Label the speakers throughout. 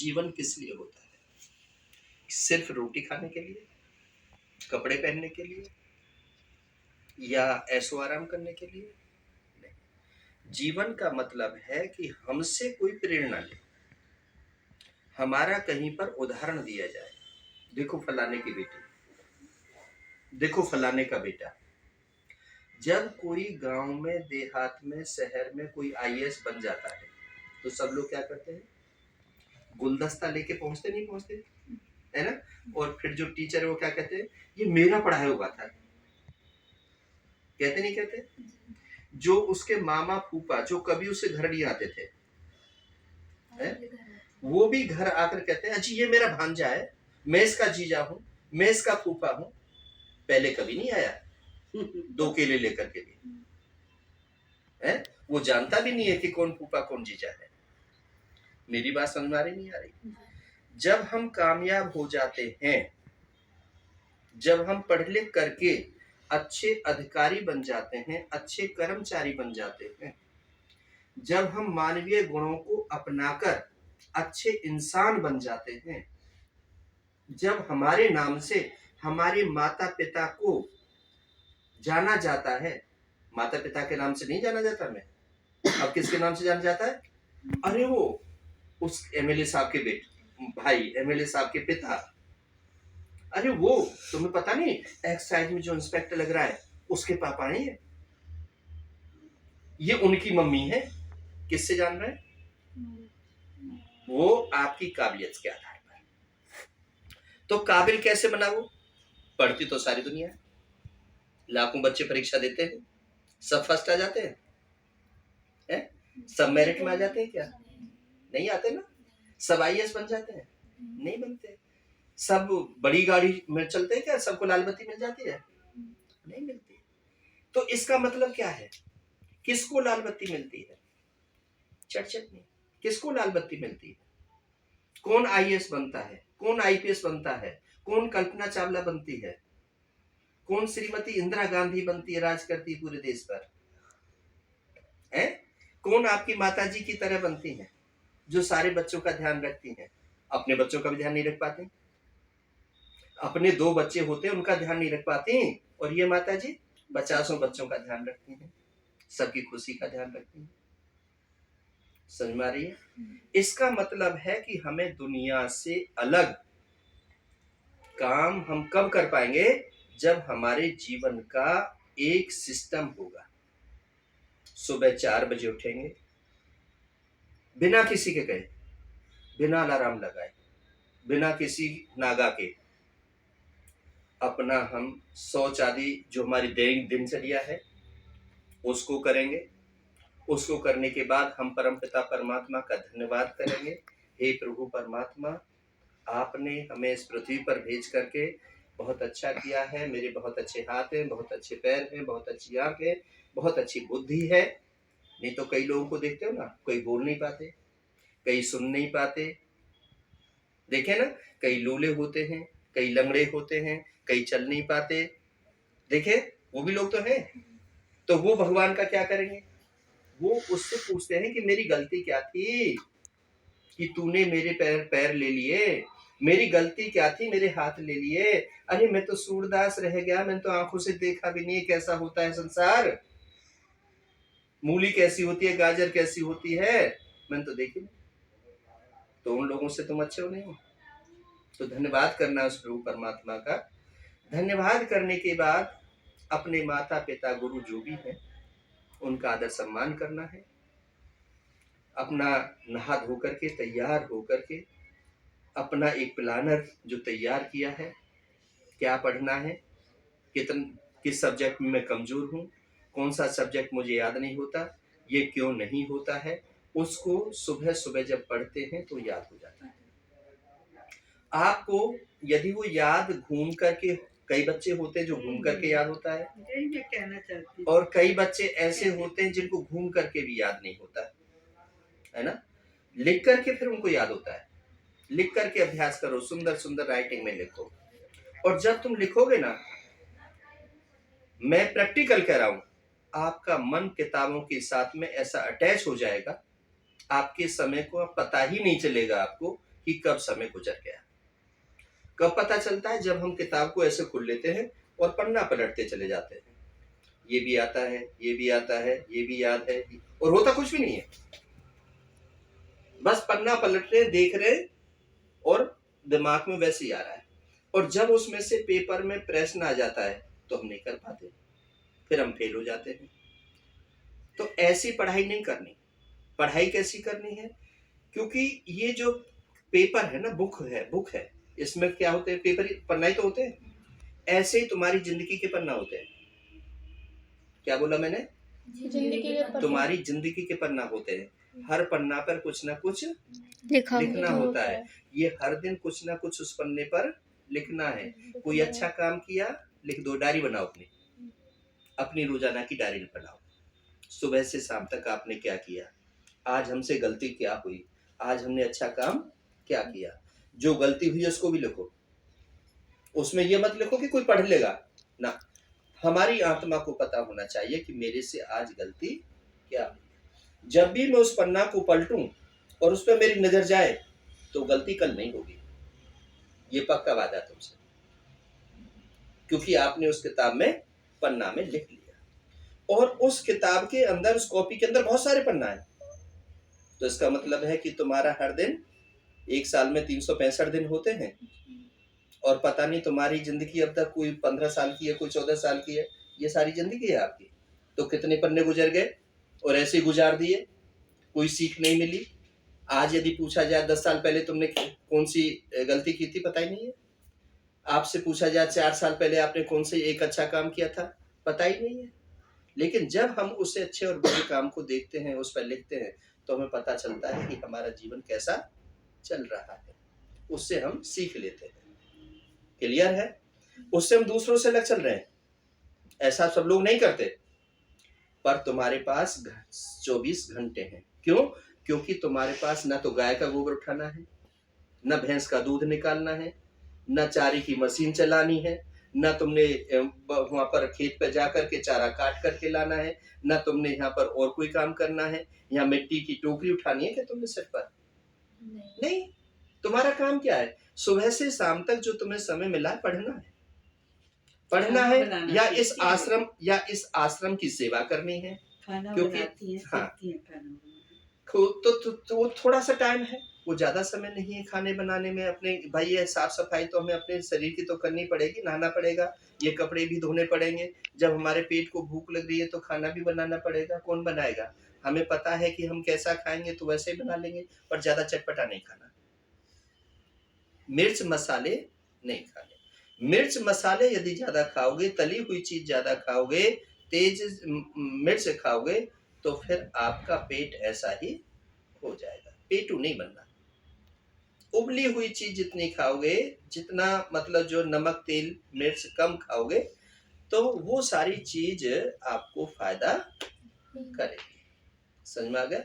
Speaker 1: जीवन किस लिए होता है? सिर्फ रोटी खाने के लिए, कपड़े पहनने के लिए, या ऐशो आराम करने के लिए? नहीं। जीवन का मतलब है कि हमसे कोई प्रेरणा ले, हमारा कहीं पर उदाहरण दिया जाए। देखो फलाने की बेटी, देखो फलाने का बेटा। जब कोई गांव में, देहात में, शहर में कोई आईएएस बन जाता है तो सब लोग क्या करते हैं? गुलदस्ता लेके पहुंचते नहीं पहुंचते, है ना? और फिर जो टीचर है वो क्या कहते हैं? ये मेरा पढ़ाया हुआ था। कहते नहीं कहते? जो उसके मामा फूफा जो कभी उसे घर नहीं आते थे, है? वो भी घर आकर कहते हैं अजी ये मेरा भांजा है, मैं इसका जीजा हूं, मैं इसका फूफा हूं। पहले कभी नहीं आया 2 केले लेकर के लिए, है? वो जानता भी नहीं है कि कौन फूफा कौन जीजा है। मेरी बात समझ में आ रही नहीं आ रही? जब हम कामयाब हो जाते हैं, जब हम पढ़ लिख करके अच्छे अधिकारी बन जाते हैं, अच्छे कर्मचारी बन जाते हैं, जब हम मानवीय गुणों को अपनाकर अच्छे इंसान बन जाते हैं, जब हमारे नाम से हमारे माता पिता को जाना जाता है, माता पिता के नाम से नहीं जाना जाता, मैं अब किसके नाम से जाना जाता है? अरे वो उस एमएलए साहब के बेटे भाई, एमएलए साहब के पिता, अरे वो तुम्हें पता नहीं एक्साइज में जो इंस्पेक्टर लग रहा है उसके पापा हैं, ये उनकी मम्मी है। किससे जान रहे हैं? वो आपकी काबिलियत के आधार पर। तो काबिल कैसे बना वो? पढ़ती तो सारी दुनिया है, लाखों बच्चे परीक्षा देते हैं, सब फर्स्ट आ जाते हैं, सब मेरिट में आ जाते हैं क्या? नहीं आते ना। सब आईएएस बन जाते हैं? नहीं बनते। सब बड़ी गाड़ी में चलते हैं क्या? सबको लाल बत्ती मिल जाती है? नहीं मिलती। तो इसका मतलब क्या है? किसको लाल बत्ती मिलती है? चट नहीं। किसको लाल बत्ती मिलती है? कौन आईएएस बनता है, कौन आईपीएस बनता है, कौन कल्पना चावला बनती है, कौन श्रीमती इंदिरा गांधी बनती है, राज करती है पूरे देश पर, है? कौन आपकी माताजी की तरह बनती है जो सारे बच्चों का ध्यान रखती हैं? अपने बच्चों का भी ध्यान नहीं रख पाते, अपने 2 बच्चे होते हैं उनका ध्यान नहीं रख पाती, और ये माताजी 50 बच्चों का ध्यान रखती हैं, सबकी खुशी का ध्यान रखती हैं। समझ में आ रही है? इसका मतलब है कि हमें दुनिया से अलग काम हम कब कर पाएंगे? जब हमारे जीवन का एक सिस्टम होगा। सुबह 4 बजे उठेंगे, बिना किसी के कहे, बिना अलार्म लगाए, बिना किसी नागा के, अपना हम शौच आदि जो हमारी दैनिक दिनचर्या है उसको करेंगे। उसको करने के बाद हम परमपिता परमात्मा का धन्यवाद करेंगे, हे प्रभु परमात्मा, आपने हमें इस पृथ्वी पर भेज करके बहुत अच्छा किया है, मेरे बहुत अच्छे हाथ हैं, बहुत अच्छे पैर हैं, बहुत अच्छी आंख है, बहुत अच्छी बुद्धि है। नहीं तो कई लोगों को देखते हो ना, कोई बोल नहीं पाते, कई सुन नहीं पाते, देखे ना, कई लूले होते हैं, कई लंगड़े होते हैं, कई चल नहीं पाते, देखे वो भी लोग तो हैं। तो वो भगवान का क्या करेंगे? वो उससे पूछते हैं कि मेरी गलती क्या थी कि तूने मेरे पैर ले लिए, मेरी गलती क्या थी, मेरे हाथ ले लिए, अरे मैं तो सूरदास रह गया, मैंने तो आंखों से देखा भी नहीं कैसा होता है संसार, मूली कैसी होती है, गाजर कैसी होती है, मैंने तो देखी नहीं। तो उन लोगों से तुम अच्छे हो नहीं हो? तो धन्यवाद करना उस प्रभु परमात्मा का। धन्यवाद करने के बाद अपने माता पिता गुरु जो भी हैं उनका आदर सम्मान करना है। अपना नहा धो करके तैयार हो करके अपना एक प्लानर जो तैयार किया है, क्या पढ़ना है, किस सब्जेक्ट में मैं कमजोर हूँ, कौन सा सब्जेक्ट मुझे याद नहीं होता, ये क्यों नहीं होता है, उसको सुबह सुबह जब पढ़ते हैं तो याद हो जाता है आपको। यदि वो याद घूम करके, कई बच्चे होते हैं जो घूम करके याद होता है, कहना चाहती, और कई बच्चे ऐसे होते हैं जिनको घूम करके भी याद नहीं होता है ना। लिख करके फिर उनको याद होता है। लिख करके अभ्यास करो, सुंदर सुंदर राइटिंग में लिखो, और जब तुम लिखोगे ना, मैं प्रैक्टिकल कह रहा हूं, आपका मन किताबों के साथ में ऐसा अटैच हो जाएगा, आपके समय को पता ही नहीं चलेगा आपको कि कि कब समय गुजर गया। कब पता चलता है? जब हम किताब को ऐसे खोल लेते हैं और पन्ना पलटते चले जाते हैं। ये भी आता है, ये भी आता है, ये भी याद है, और होता कुछ भी नहीं है। बस पन्ना पलट रहे, देख रहे, और दिमाग में वैसे ही आ रहा है। और जब उसमें से पेपर में प्रश्न आ जाता है तो हम नहीं कर पाते, फिर हम फेल हो जाते हैं। तो ऐसी पढ़ाई नहीं करनी। पढ़ाई कैसी करनी है? क्योंकि ये जो पेपर है ना, बुक है, इसमें क्या होते हैं? पेपर पन्ना ही तो होते हैं। ऐसे ही तुम्हारी जिंदगी के पन्ना होते हैं। क्या बोला मैंने?
Speaker 2: जिंदगी के पन्ना।
Speaker 1: तुम्हारी जिंदगी के पन्ना होते हैं। हर पन्ना पर कुछ ना कुछ लिखना होता है। ये हर दिन कुछ ना कुछ उस पन्ने पर लिखना है। कोई अच्छा काम किया, लिख दो, डायरी बनाओ, अपनी रोजाना की डायरी बनाओ। सुबह से शाम तक आपने क्या किया, आज हमसे गलती क्या हुई, आज हमने अच्छा काम क्या किया। जो गलती हुई उसको भी लिखो। उसमें ये मत लिखो कि कोई पढ़ लेगा ना। हमारी आत्मा को पता होना चाहिए कि मेरे से आज गलती क्या हुई। जब भी मैं उस पन्ना को पलटूं और उस पर मेरी नजर जाए तो गलती कल नहीं होगी, ये पक्का वादा तुमसे, क्योंकि आपने उस किताब में पन्ना में लिख लिया। और उस किताब के अंदर, उस कॉपी के अंदर बहुत सारे पन्ना है। तो इसका मतलब है कि तुम्हारा हर दिन, एक साल में 365 दिन होते हैं, और पता नहीं तुम्हारी जिंदगी अब तक कोई 15 साल की है, कोई 14 साल की है, ये सारी जिंदगी है आपकी। तो कितने पन्ने गुजर गए और ऐसे ही गुजार दिए, कोई सीख नहीं मिली। आज यदि पूछा जाए 10 साल पहले तुमने कौन सी गलती की थी, पता ही नहीं है। आपसे पूछा जाए 4 साल पहले आपने कौन से एक अच्छा काम किया था, पता ही नहीं है। लेकिन जब हम उसे अच्छे और बुरे काम को देखते हैं, उस पर लिखते हैं, तो हमें पता चलता है कि हमारा जीवन कैसा चल रहा है। उससे हम सीख लेते हैं। क्लियर है? उससे हम दूसरों से अलग चल रहे हैं। ऐसा सब लोग नहीं करते, पर तुम्हारे पास 24 घंटे हैं। क्यों? क्योंकि तुम्हारे पास ना तो गाय का गोबर उठाना है, ना भैंस का दूध निकालना है, ना चारे की मशीन चलानी है, ना तुमने वहां पर खेत पे जाकर के चारा काट करके लाना है, ना तुमने यहाँ पर और कोई काम करना है। यहाँ मिट्टी की टोकरी उठानी है क्या तुमने सिर पर? नहीं। तुम्हारा काम क्या है? सुबह से शाम तक जो तुम्हें समय मिला है, पढ़ना है, या इस आश्रम की सेवा करनी है। क्योंकि हाँ, तो वो थोड़ा सा टाइम है, वो ज्यादा समय नहीं है खाने बनाने में। अपने भाई ये साफ सफाई तो हमें अपने शरीर की तो करनी पड़ेगी, नहाना पड़ेगा, ये कपड़े भी धोने पड़ेंगे। जब हमारे पेट को भूख लग रही है तो खाना भी बनाना पड़ेगा। कौन बनाएगा? हमें पता है कि हम कैसा खाएंगे तो वैसे ही बना लेंगे, पर ज्यादा चटपटा नहीं खाना, मिर्च मसाले नहीं खाने। मिर्च मसाले यदि ज्यादा खाओगे, तली हुई चीज ज्यादा खाओगे, तेज मिर्च खाओगे, तो फिर आपका पेट ऐसा ही हो जाएगा। पेटू नहीं बनना। उबली हुई चीज जितनी खाओगे, जितना मतलब जो नमक तेल मिर्च कम खाओगे, तो वो सारी चीज आपको फायदा करेगी। समझ में आ गया?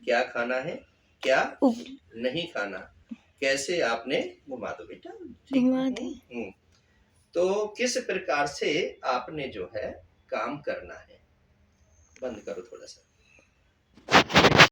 Speaker 1: क्या खाना है, क्या नहीं खाना, कैसे आपने घुमा दो बेटा, घुमा दे। तो किस प्रकार से आपने जो है काम करना है। बंद करो थोड़ा सा।